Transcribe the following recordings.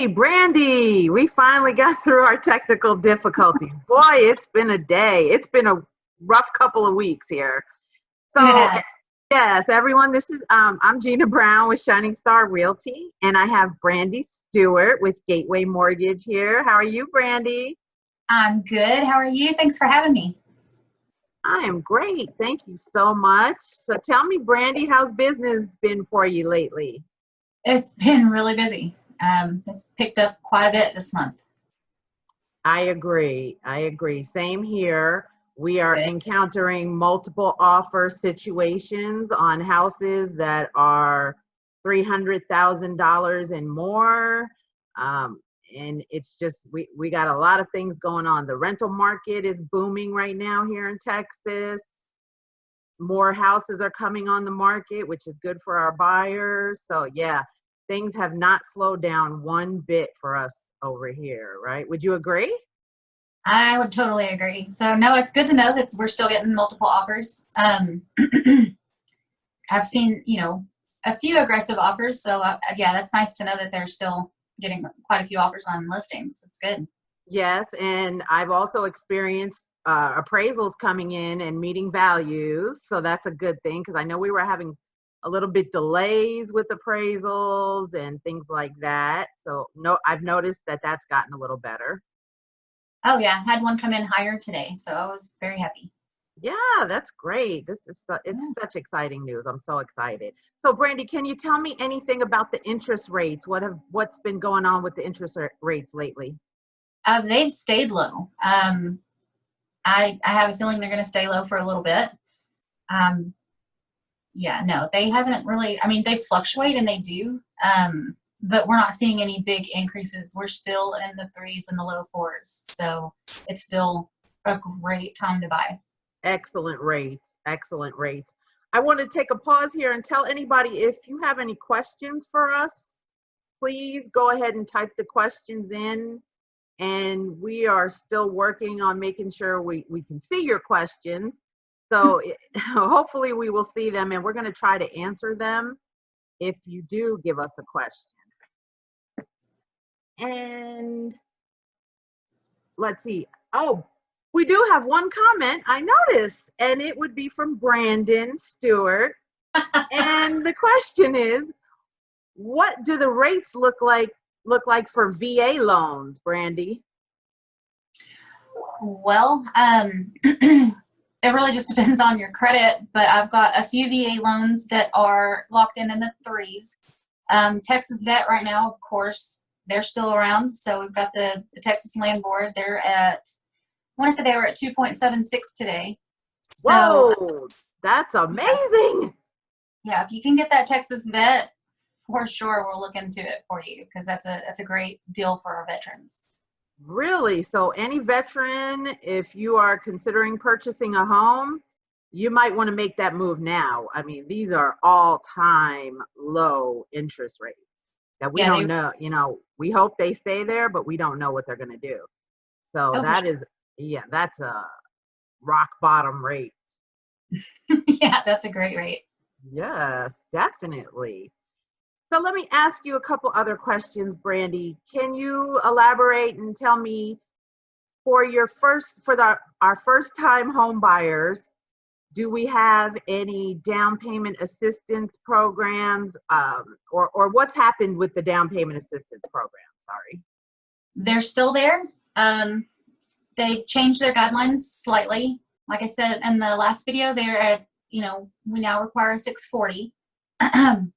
Hey, Brandy, we finally got through our technical difficulties. Boy, it's been a day. It's been a rough couple of weeks here. So, Yeah, yes, everyone, this is I'm Gina Brown with Shining Star Realty, and I have Brandy Stewart with Gateway Mortgage here. How are you, Brandy? I'm good. How are you? Thanks for having me. I am great. Thank you so much. So, tell me, Brandy, how's business been for you lately? It's been really busy. It's picked up quite a bit this month. I agree. I agree. Same here. We are Good. encountering multiple offer situations on houses that are $300,000 and more. Um, and it's just, we got a lot of things going on. The rental market is booming right now here in Texas. More houses are coming on the market, which is good for our buyers. So, yeah, things have not slowed down one bit for us over here, right? Would you agree? I would totally agree. So, no, it's good to know that we're still getting multiple offers. I've seen, a few aggressive offers. So, yeah, that's nice to know that they're still getting quite a few offers on listings. That's good. Yes, and I've also experienced appraisals coming in and meeting values, so that's a good thing because I know we were having a little bit delays with appraisals and things like that. So no, I've noticed that that's gotten a little better. Oh, yeah, I had one come in higher today. So, I was very happy. Yeah, that's great. It's Yeah. such exciting news. I'm so excited. So Brandy, can you tell me anything about the interest rates? What's been going on with the rates lately? They've stayed low. I have a feeling they're going to stay low for a little bit. Um, yeah, no, they haven't really. I mean, they fluctuate and they do, but we're not seeing any big increases. We're still in the threes and the low fours, so it's still a great time to buy. Excellent rates, excellent rates. I want to take a pause here and tell anybody if you have any questions for us, please go ahead and type the questions in. And we are still working on making sure we can see your questions. So hopefully we will see them and we're going to try to answer them if you do give us a question. And let's see. Oh, we do have one comment I noticed, and it would be from Brandon Stewart. And the question is, what do the rates look like for VA loans, Brandy? Well, it really just depends on your credit, but I've got a few VA loans that are locked in the threes. Texas Vet right now, of course, they're still around. So we've got the Texas Land Board. They're at, I want to say they were at 2.76 today. So Whoa, that's yeah, amazing. yeah, if you can get that Texas Vet, for sure, we'll look into it for you because that's a great deal for our veterans. Really? So any veteran, if you are considering purchasing a home, you might want to make that move now. I mean, these are all-time low interest rates that we Yeah, don't they know, we hope they stay there, but we don't know what they're going to do. So oh for that is, yeah, that's a rock bottom rate. sure. Yeah, that's a great rate. Yes, definitely. So let me ask you a couple other questions, Brandy. Can you elaborate and tell me our first time home buyers, do we have any down payment assistance programs, or what's happened with the down payment assistance program? Sorry. They're still there. Um, they've changed their guidelines slightly. Like I said in the last video, they're at, we now require a 640,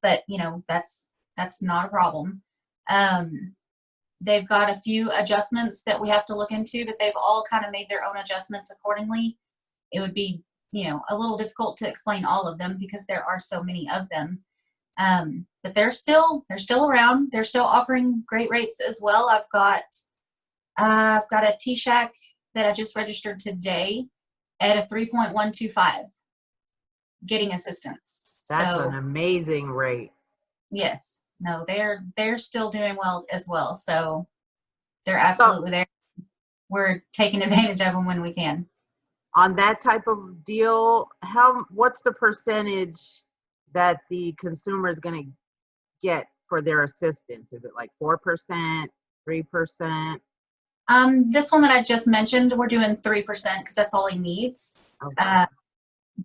but that's not a problem. Um, they've got a few adjustments that we have to look into, but they've all kind of made their own adjustments accordingly. It would be, a little difficult to explain all of them because there are so many of them. But they're still around. They're still offering great rates as well. I've got a T-Shack that I just registered today at a 3.125 getting assistance. That's an So amazing rate. yes, no, they're still doing well as well. So they're So absolutely there. We're taking advantage of them when we can. on that type of deal, what's the percentage that the consumer is going to get for their assistance? Is it like 4%, 3%? This one that I just mentioned, we're doing 3% because that's all he needs. Okay.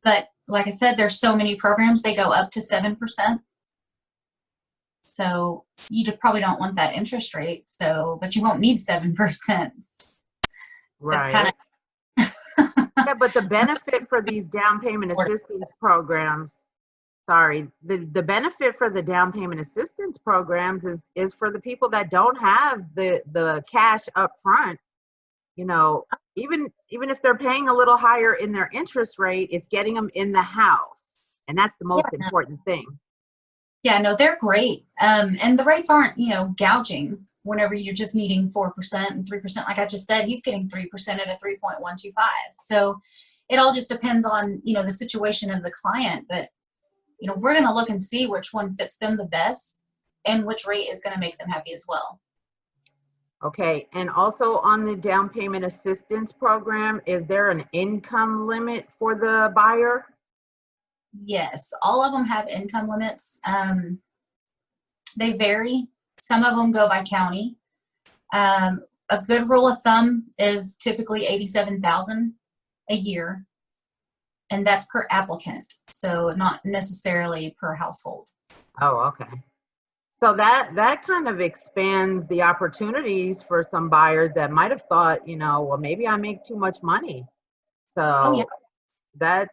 But like I said, there's so many programs, they go up to 7%. So you probably don't want that interest rate. So, but you won't need 7%. That's kind Right. Yeah, but the benefit for these down payment of assistance programs, sorry, the benefit for the down payment assistance programs is for the people that don't have the cash up front. You know, even if they're paying a little higher in their interest rate, it's getting them in the house, and that's the most yeah, important thing. yeah, no, they're great. And the rates aren't, gouging whenever you're just needing 4% and 3%. Like I just said, he's getting 3% at a 3.125. So it all just depends on, the situation of the client. But, we're going to look and see which one fits them the best and which rate is going to make them happy as well. Okay, and also on the down payment assistance program, is there an income limit for the buyer? Yes, all of them have income limits. They vary. Some of them go by county. A good rule of thumb is typically 87,000 a year, and that's per applicant, so not necessarily per household. Oh, okay. So that kind of expands the opportunities for some buyers that might have thought, well, maybe I make too much money. Oh yeah. So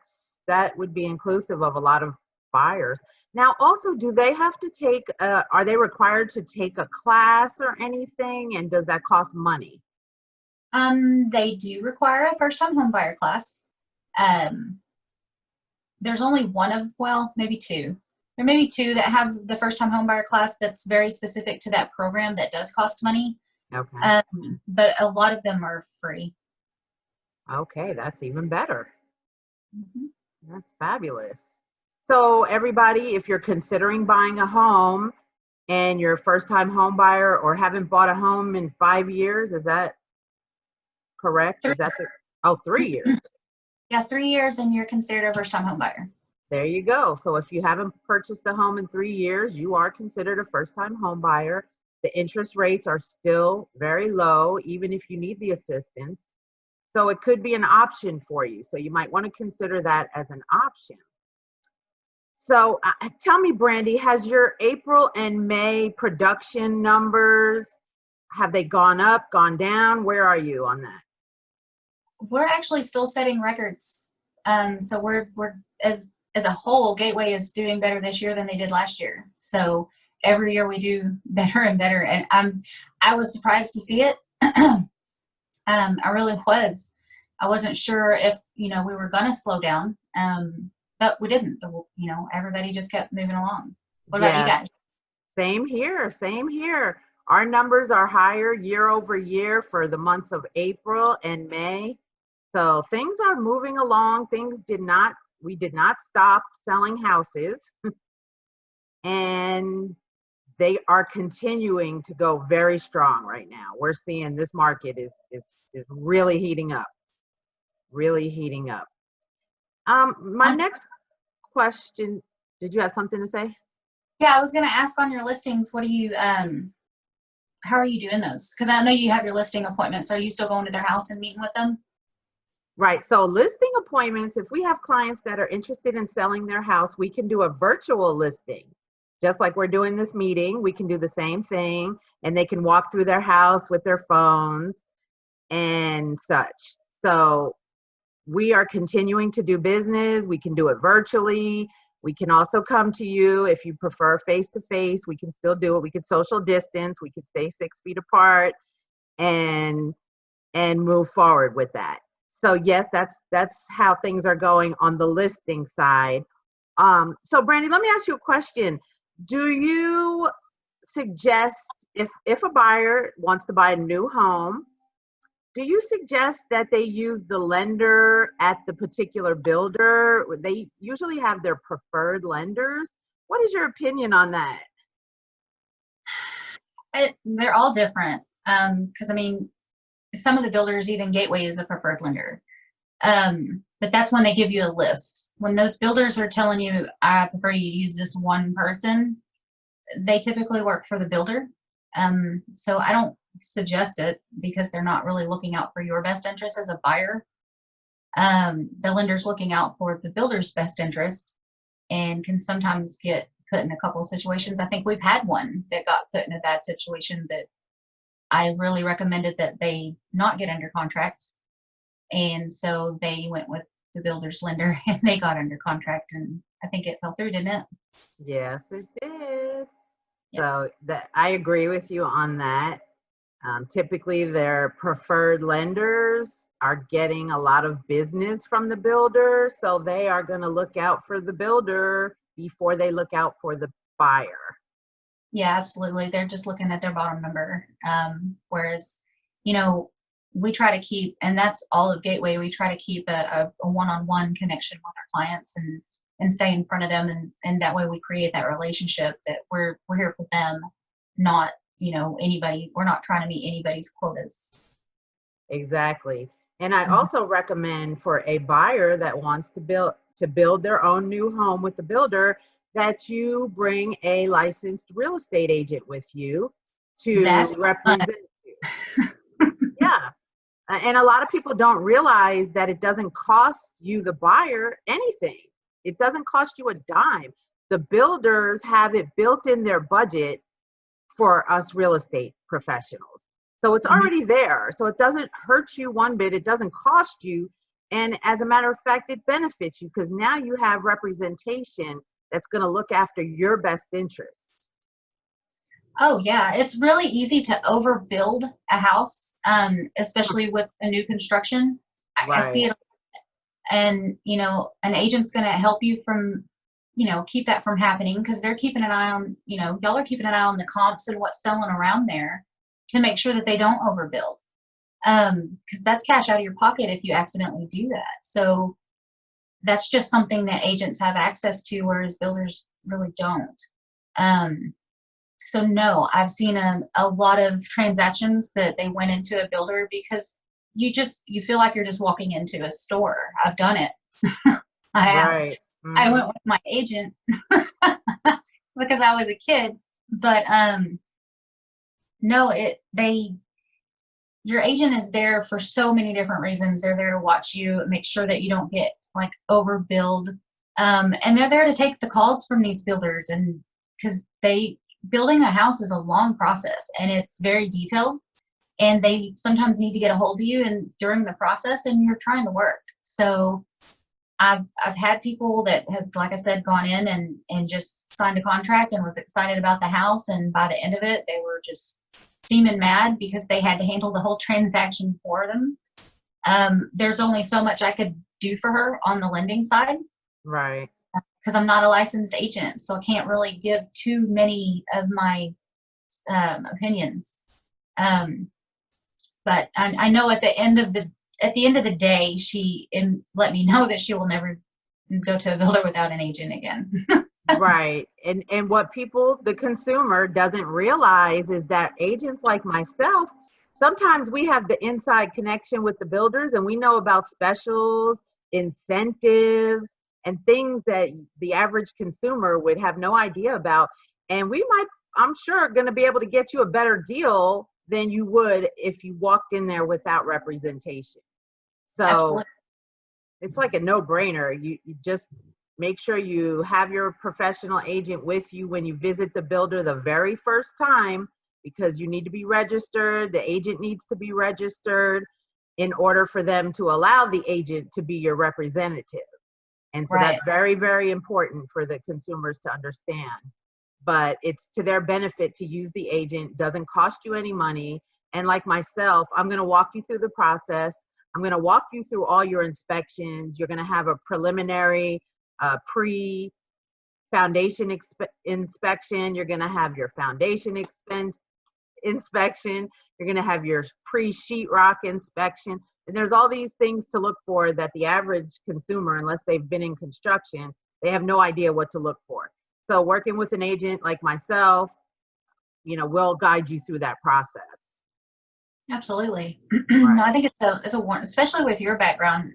that would be inclusive of a lot of buyers. Now, also, do they have to take, are they required to take a class or anything? And does that cost money? They do require a first-time home buyer class. There's only maybe two. There may be two that have the first-time home buyer class that's very specific to that program that does cost money. Okay. But a lot of them are free. Okay, that's even better. Mm-hmm. That's fabulous. So everybody, if you're considering buying a home and you're a first-time home buyer or haven't bought a home in 5 years, is that correct? Is that 3 years? Yeah, 3 years and you're considered a first-time home buyer. There you go. So if you haven't purchased a home in 3 years, you are considered a first-time home buyer. The interest rates are still very low, even if you need the assistance. So it could be an option for you. So you might want to consider that as an option. So tell me, Brandy, has your April and May production numbers, have they gone up, gone down? Where are you on that? We're actually still setting records. So we're as a whole, Gateway is doing better this year than they did last year. So every year we do better and better. And I was surprised to see it. I really was. I wasn't sure if, we were going to slow down. But we didn't. Everybody just kept moving along. What about you guys? Same here. Same here. Our numbers are higher year over year for the months of April and May. So things are moving along. We did not stop selling houses. And they are continuing to go very strong right now. We're seeing this market is really heating up. Really heating up. My next question, did you have something to say? Yeah, I was going to ask on your listings, what do you, how are you doing those? Because I know you have your listing appointments. Are you still going to their house and meeting with them? Right. So listing appointments, if we have clients that are interested in selling their house, we can do a virtual listing. Just like we're doing this meeting, we can do the same thing, and they can walk through their house with their phones and such. So we are continuing to do business. We can do it virtually. We can also come to you if you prefer face-to-face. We can still do it. We could social distance. We could stay 6 feet apart and move forward with that. So yes, that's how things are going on the listing side. So Brandy, let me ask you a question. Do you suggest if a buyer wants to buy a new home, do you suggest that they use the lender at the particular builder? They usually have their preferred lenders. What is your opinion on that? They're all different. Because some of the builders, even Gateway is a preferred lender. But that's when they give you a list. When those builders are telling you, I prefer you to use this one person, they typically work for the builder. So I don't suggest it because they're not really looking out for your best interest as a buyer. The lender's looking out for the builder's best interest and can sometimes get put in a couple of situations. I think we've had one that got put in a bad situation that I really recommended that they not get under contract. And so they went with the builder's lender and they got under contract, and I think it fell through, didn't it? Yes, it did. Yep. So I agree with you on that. Typically, their preferred lenders are getting a lot of business from the builder, so they are going to look out for the builder before they look out for the buyer. Yeah, absolutely. They're just looking at their bottom number. Whereas, you know, we try to keep, and that's all of Gateway, we try to keep a one-on-one connection with our clients and stay in front of them. And that way we create that relationship that we're here for them, not, you know, anybody. We're not trying to meet anybody's quotas. Exactly. And I also recommend for a buyer that wants to build their own new home with the builder that you bring a licensed real estate agent with you to represent you. Yeah. And a lot of people don't realize that it doesn't cost you, the buyer, anything. It doesn't cost you a dime. The builders have it built in their budget for us real estate professionals. So it's already there. So it doesn't hurt you one bit. It doesn't cost you. And as a matter of fact, it benefits you because now you have representation that's going to look after your best interests. Oh yeah, it's really easy to overbuild a house, especially with a new construction. I see it, and you know, an agent's going to help you from, you know, keep that from happening because they're keeping an eye on, you know, y'all are keeping an eye on the comps and what's selling around there to make sure that they don't overbuild, because that's cash out of your pocket if you accidentally do that. So that's just something that agents have access to, whereas builders really don't. So no, I've seen a lot of transactions that they went into a builder because you feel like you're just walking into a store. I've done it. I have. Right. Mm-hmm. I went with my agent because I was a kid, but no, your agent is there for so many different reasons. They're there to watch you, make sure that you don't get like overbilled, and they're there to take the calls from these builders, and because building a house is a long process and it's very detailed, and they sometimes need to get a hold of you and during the process, and you're trying to work. So I've had people that has, like I said, gone in and just signed a contract and was excited about the house, and by the end of it they were just steaming mad because they had to handle the whole transaction for them. There's only so much I could do for her on the lending side. Right. Because I'm not a licensed agent, so I can't really give too many of my opinions. But I know at the end of the day, she let me know that she will never go to a builder without an agent again. Right. And what the consumer doesn't realize is that agents like myself, sometimes we have the inside connection with the builders and we know about specials, incentives, and things that the average consumer would have no idea about. And we might, I'm sure, going to be able to get you a better deal than you would if you walked in there without representation. So Absolutely. It's like a no-brainer. You just make sure you have your professional agent with you when you visit the builder the very first time, because you need to be registered. The agent needs to be registered in order for them to allow the agent to be your representative. And so That's very, very important for the consumers to understand. But it's to their benefit to use the agent. Doesn't cost you any money. And like myself, I'm going to walk you through the process. I'm going to walk you through all your inspections. You're going to have a preliminary pre-foundation inspection. You're going to have your foundation inspection. You're going to have your pre-sheetrock inspection. And there's all these things to look for that the average consumer, unless they've been in construction, they have no idea what to look for. So working with an agent like myself, will guide you through that process. Absolutely. Right. No, I think it's a warrant, especially with your background,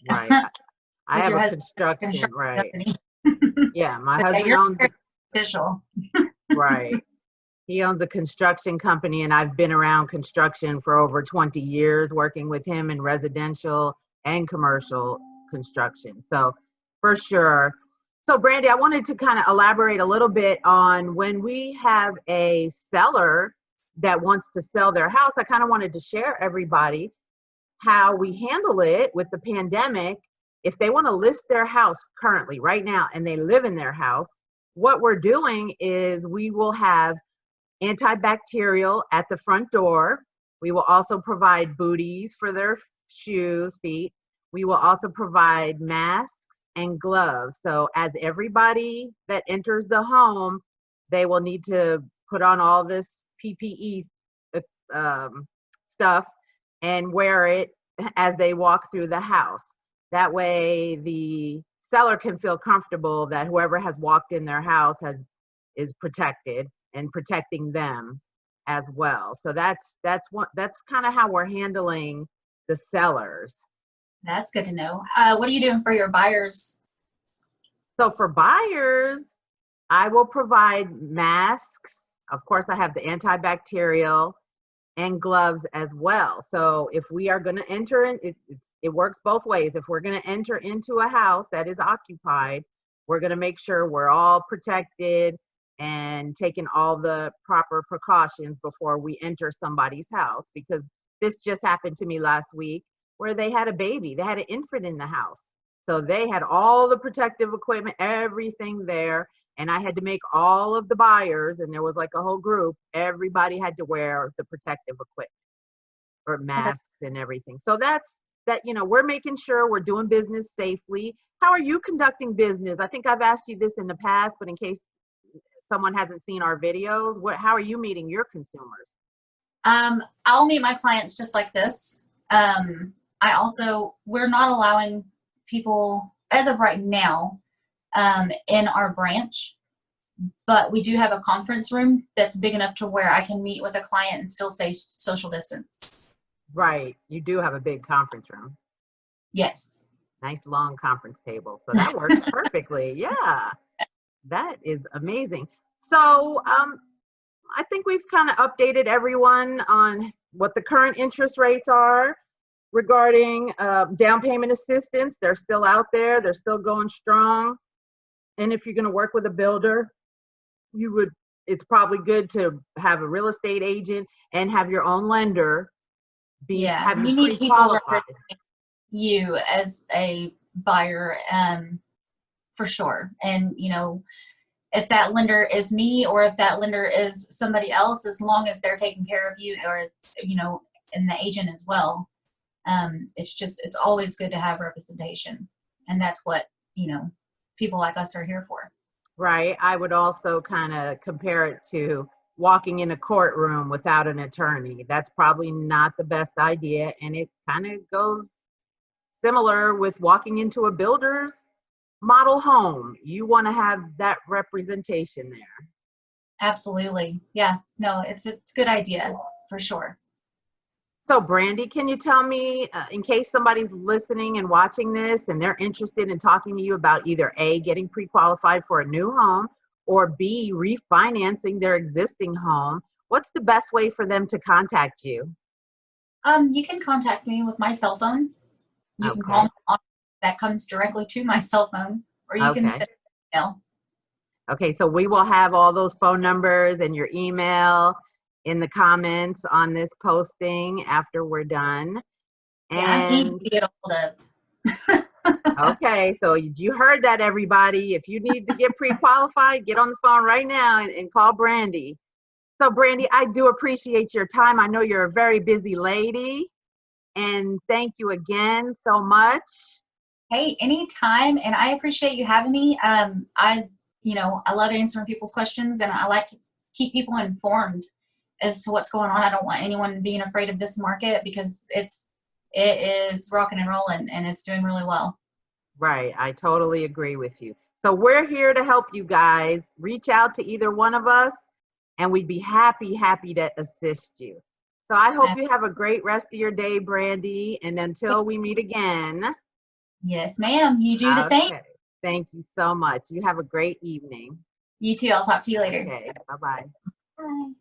Right. I have a construction, right. Yeah, my husband owns official. Right. He owns a construction company, and I've been around construction for over 20 years, working with him in residential and commercial construction. So for sure. So Brandy, I wanted to kind of elaborate a little bit on when we have a seller that wants to sell their house. I kind of wanted to share everybody how we handle it with the pandemic. If they want to list their house currently right now and they live in their house, what we're doing is we will have antibacterial at the front door. We will also provide booties for their shoes, feet. We will also provide masks and gloves. So as everybody that enters the home, they will need to put on all this PPE stuff and wear it as they walk through the house. That way the seller can feel comfortable that whoever has walked in their house is protected and protecting them as well. So that's kind of how we're handling the sellers. That's good to know. What are you doing for your buyers? So for buyers, I will provide masks. Of course, I have the antibacterial and gloves as well. So if we are going to enter in, it works both ways. If we're going to enter into a house that is occupied, we're going to make sure we're all protected and taking all the proper precautions before we enter somebody's house, because this just happened to me last week where they had a baby, they had an infant in the house. So they had all the protective equipment, everything there. And I had to make all of the buyers, and there was like a whole group, everybody had to wear the protective equipment or masks and everything. So that's that, we're making sure we're doing business safely. How are you conducting business? I think I've asked you this in the past, but in case someone hasn't seen our videos, how are you meeting your consumers? I'll meet my clients just like this. We're not allowing people, as of right now, in our branch, but we do have a conference room that's big enough to where I can meet with a client and still stay social distance. Right. You do have a big conference room. Yes. Nice long conference table. So that works perfectly. Yeah. That is amazing. So I think we've kind of updated everyone on what the current interest rates are regarding down payment assistance. They're still out there. They're still going strong. And if you're going to work with a builder, it's probably good to have a real estate agent and have your own lender have you need people pre-qualified. You as a buyer, for sure. And if that lender is me or if that lender is somebody else, as long as they're taking care of you, or and the agent as well, it's always good to have representation, and that's what people like us are here for. Right. I would also kind of compare it to walking in a courtroom without an attorney. That's probably not the best idea, and it kind of goes similar with walking into a builder's model home. You want to have that representation there. Absolutely. Yeah. No, it's a good idea for sure. So Brandy, can you tell me, in case somebody's listening and watching this and they're interested in talking to you about either A, getting pre-qualified for a new home, or B, refinancing their existing home, what's the best way for them to contact you? You can contact me with my cell phone. You can call me on, that comes directly to my cell phone, or you can send an email. Okay, so we will have all those phone numbers and your email in the comments on this posting after we're done. And I'm easy to get a hold of. Okay, so you heard that, everybody. If you need to get pre-qualified, get on the phone right now and call Brandy. So Brandy, I do appreciate your time. I know you're a very busy lady, and thank you again so much. Hey, anytime, and I appreciate you having me. I love answering people's questions, and I like to keep people informed as to what's going on. I don't want anyone being afraid of this market, because it is rocking and rolling, and it's doing really well. Right. I totally agree with you. So we're here to help you guys. Reach out to either one of us, and we'd be happy to assist you. So I hope you have a great rest of your day, Brandy. And until we meet again. Yes, ma'am. You do the same. Thank you so much. You have a great evening. You too. I'll talk to you later. Okay, bye-bye. Bye.